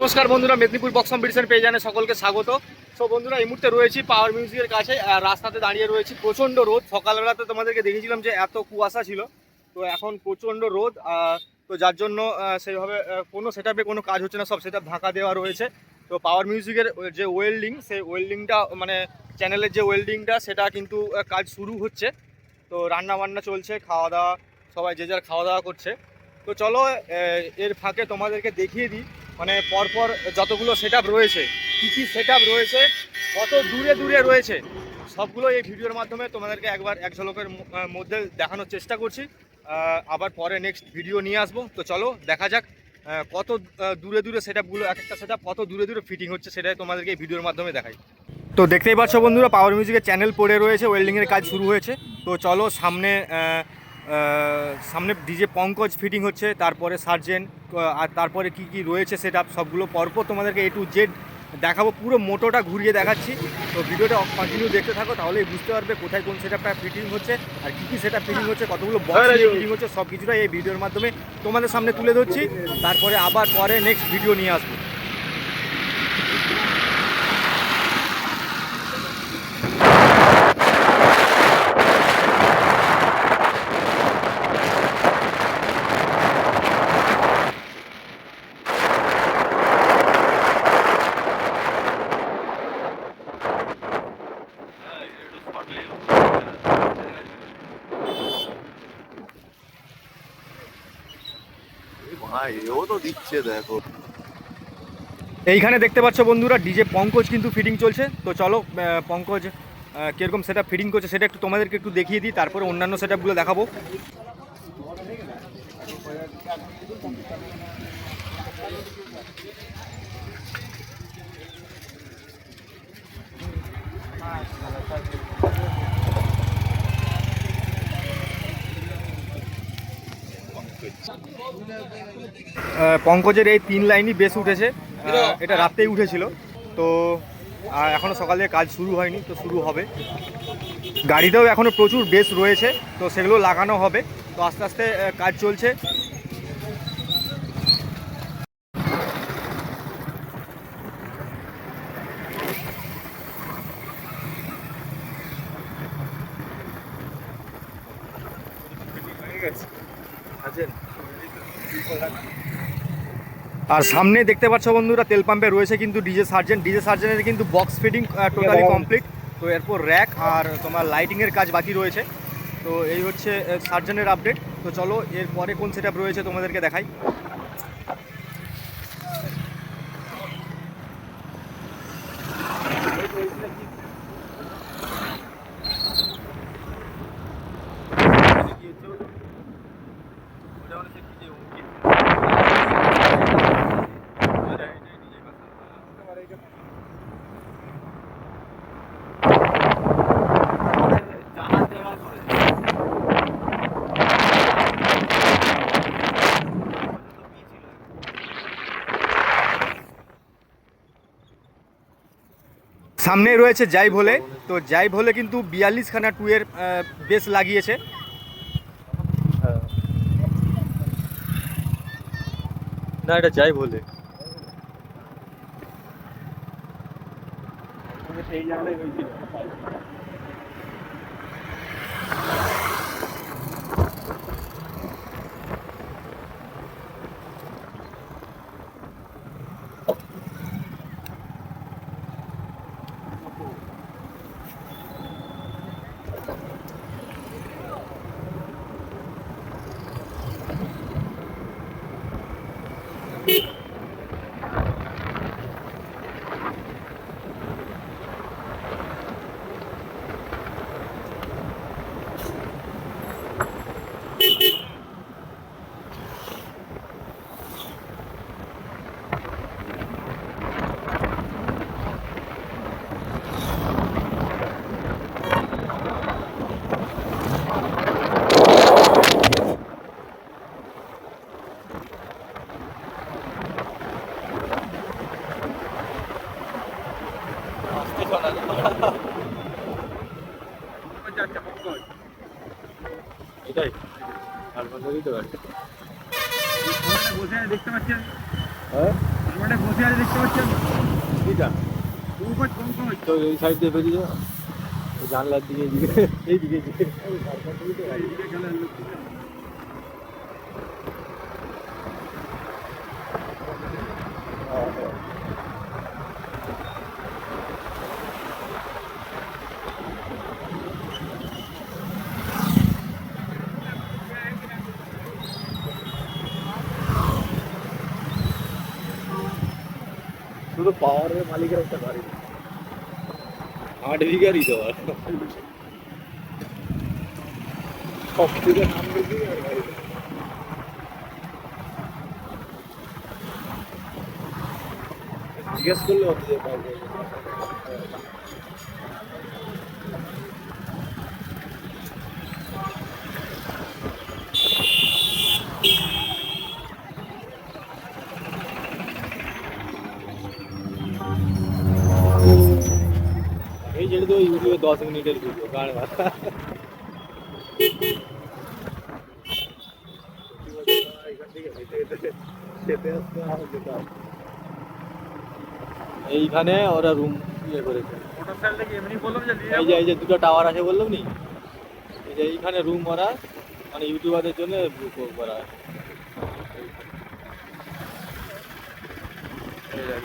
নমস্কার বন্ধুরা, Medinipur box competition পেয়ে জানে সকলকে স্বাগত। সো বন্ধুরা, এই মুহূর্তে রয়েছি পাওয়ার মিউজিকের কাছে, রাস্তাতে দাঁড়িয়ে রয়েছি। প্রচণ্ড রোদ। সকালবেলাতে তোমাদেরকে দেখেছিলাম যে এত কুয়াশা ছিল, তো এখন প্রচণ্ড রোদ। তো যার জন্য সেইভাবে কোনো সেটআপে কোনো কাজ হচ্ছে না, সব সেটআপ ঢাকা দেওয়া রয়েছে। তো পাওয়ার মিউজিকের যে ওয়েল্ডিং, সেই ওয়েল্ডিংটা মানে চ্যানেলের যে ওয়েল্ডিংটা, সেটা কিন্তু কাজ শুরু হচ্ছে। তো রান্না বান্না চলছে, খাওয়া দাওয়া, সবাই যে যার খাওয়া দাওয়া করছে। তো চলো এর ফাঁকে তোমাদেরকে দেখিয়ে দিই, মানে পরপর যতগুলো সেটআপ রয়েছে, কী কী সেটআপ রয়েছে, কত দূরে দূরে রয়েছে, সবগুলো এই ভিডিওর মাধ্যমে তোমাদেরকে একবার এক ঝলকের মধ্যে দেখানোর চেষ্টা করছি। আবার পরে নেক্সট ভিডিও নিয়ে আসবো। তো চলো দেখা যাক কত দূরে দূরে সেটআপগুলো, এক একটা সেটআপ কত দূরে দূরে ফিটিং হচ্ছে, সেটাই তোমাদেরকে এই ভিডিওর মাধ্যমে দেখাই। তো দেখতেই পাচ্ছ বন্ধুরা, পাওয়ার মিউজিকের চ্যানেল পড়ে রয়েছে, ওয়েল্ডিংয়ের কাজ শুরু হয়েছে। তো চলো সামনে ডিজে পঙ্কজ ফিটিং হচ্ছে, তারপরে সার্জেন্ট, আর তারপরে কি কি রয়েছে সেটআপ, সবগুলো পরপর তোমাদেরকে A to Z দেখাবো। পুরো মোটোটা ঘুরিয়ে দেখাচ্ছি। তো ভিডিওটা কন্টিনিউ দেখতে থাকো, তাহলেই বুঝতে পারবে কোথায় কোন সেটআপটা ফিটিং হচ্ছে আর কী কী সেটআপ ফিটিং হচ্ছে, কতগুলো বক্স ফিটিং হচ্ছে, সব কিছুটাই এই ভিডিওর মাধ্যমে তোমাদের সামনে তুলে ধরছি। তারপরে আবার পরে নেক্সট ভিডিও নিয়ে আসবো। এইখানে দেখতে পাচ্ছ বন্ধুরা, ডিজে পঙ্কজ কিন্তু ফিটিং চলছে। তো চলো পঙ্কজ কীরকম সেটআপ ফিটিং করছে সেটা একটু তোমাদেরকে একটু দেখিয়ে দিই, তারপরে অন্যান্য সেটআপগুলো দেখাবো। পঙ্কজের এই 3 লাইনই বেশ উঠেছে, এটা রাতেই উঠেছিল। তো এখনও সকালে কাজ শুরু হয়নি, তো শুরু হবে। গাড়িতেও এখনও প্রচুর বেস রয়েছে, তো সেগুলো লাগানো হবে। তো আস্তে আস্তে কাজ চলছে। আর সামনে দেখতে পাচ্ছ বন্ধুরা, তেল পাম্পে রয়েছে কিন্তু ডিজে সার্জেন্টের কিন্তু বক্স ফিটিং টোটালি কমপ্লিট। তো এরপর র্যাক আর তোমার লাইটিংয়ের কাজ বাকি রয়েছে। তো এই হচ্ছে সার্জেন্টের আপডেট। তো চলো এরপরে কোন সেটআপ রয়েছে তোমাদেরকে দেখাই। সামনে রয়েছে যাই ভোলে। তো যাই ভোলে কিন্তু 42খানা 2 এর বেস লাগিয়েছে। না, এটা যাই ভোলে। সেই জায়গায় হয়েছিল। এটাই আর বন্ধ দিতে পারছে। বসে দেখতে পাচ্ছেন। হ্যাঁ তো এই সাইড দিয়ে বেরিয়ে যাও, জানলার দিকে এইদিকে শুধু পাওয়ারের মালিকের একটা গাড়ি 8 বিঘারই তো সব থেকে নাম বেশি জিজ্ঞেস করলে হতে যে পাওয়া যায়। এই যেটা তো ইউটিউবে 10 মিনিটের ভিডিও গান ভাষা এইখানে ওরা রুম ইয়ে করেছে। এই যে দুটো টাওয়ার আছে বললাম নি, এই যে এইখানে রুম ওরা মানে ইউটিউবারদের জন্য বুক করা।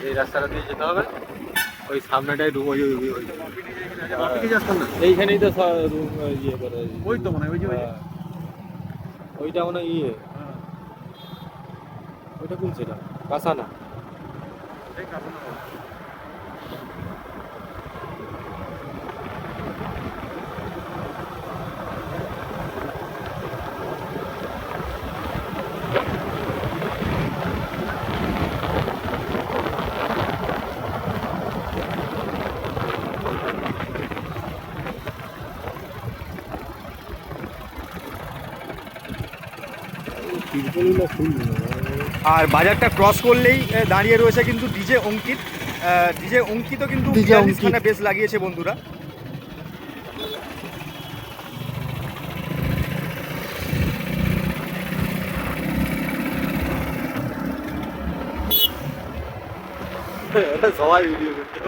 এই রাস্তাটা দিয়ে যেতে হবে, ওই সামনেটাই রুম। এইখানেই তো রুম ইয়ে করে, ওই তো মনে হয় ওইটা মনে হয় ইয়ে, ওইটা কোন সেটা কাসানা। আর বাজারটা ক্রস করলেই দাঁড়িয়ে রয়েছে কিন্তু ডিজে অঙ্কিত। ডিজে অঙ্কিতও কিন্তু বেশ লাগিয়েছে বন্ধুরা। সবাই ভিডিও করতে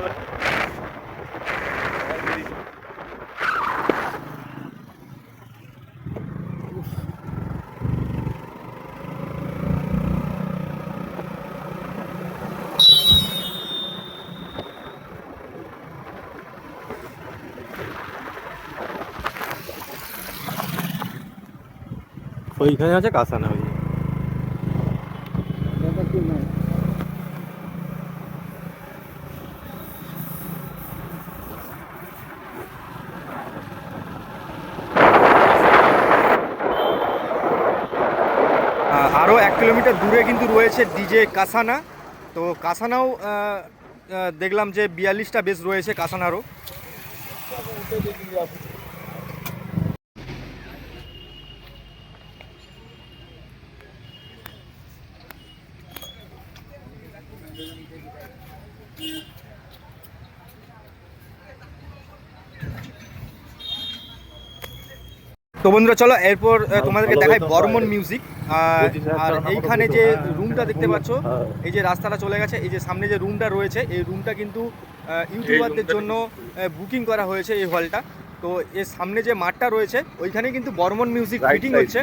ওইখানে আছে কাসানা। ওই আরও 1 কিলোমিটার দূরে কিন্তু রয়েছে ডিজে কাসানা। তো কাসানাও দেখলাম যে 42টা বেস রয়েছে কাসানারও। তো বন্ধুরা চলো এরপর তোমাদেরকে দেখাই বর্মন মিউজিক। আর এইখানে যে রুমটা দেখতে পাচ্ছ, এই যে রাস্তাটা চলে গেছে, এই যে সামনে যে রুমটা রয়েছে, এই রুমটা কিন্তু ইউটিউবারদের জন্য বুকিং করা হয়েছে এই হলটা। তো এর সামনে যে মাঠটা রয়েছে ওইখানে কিন্তু বর্মন মিউজিক ফিটিং হচ্ছে।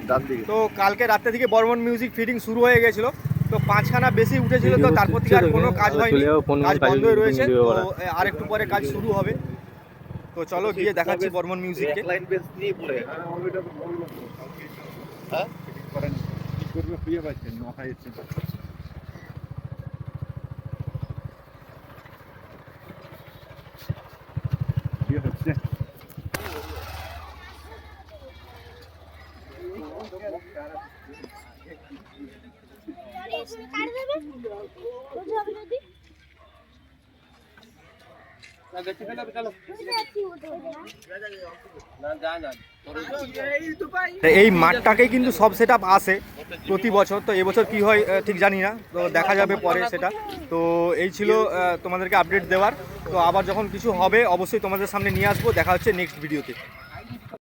তো কালকে রাত্রে থেকে বর্মন মিউজিক ফিটিং শুরু হয়ে গেছিলো। তো 5খানা বেশি উঠেছিল, তো তারপর থেকে আর কোনো কাজ হয়নি, কাজ বন্ধ হয়ে রয়েছে। তো আর একটু পরে কাজ শুরু হবে। তো চলো গিয়ে দেখাচ্ছি বর্মন মিউজিককে। এই মাঠটাকে কিন্তু সব সেট আপ আসে প্রতি বছর। তো এবছর কি হয় ঠিক জানি না, তো দেখা যাবে পরে সেটা। তো এই ছিল তোমাদেরকে আপডেট দেওয়ার। তো আবার যখন কিছু হবে অবশ্যই তোমাদের সামনে নিয়ে আসবো। দেখা হচ্ছে নেক্সট ভিডিওতে।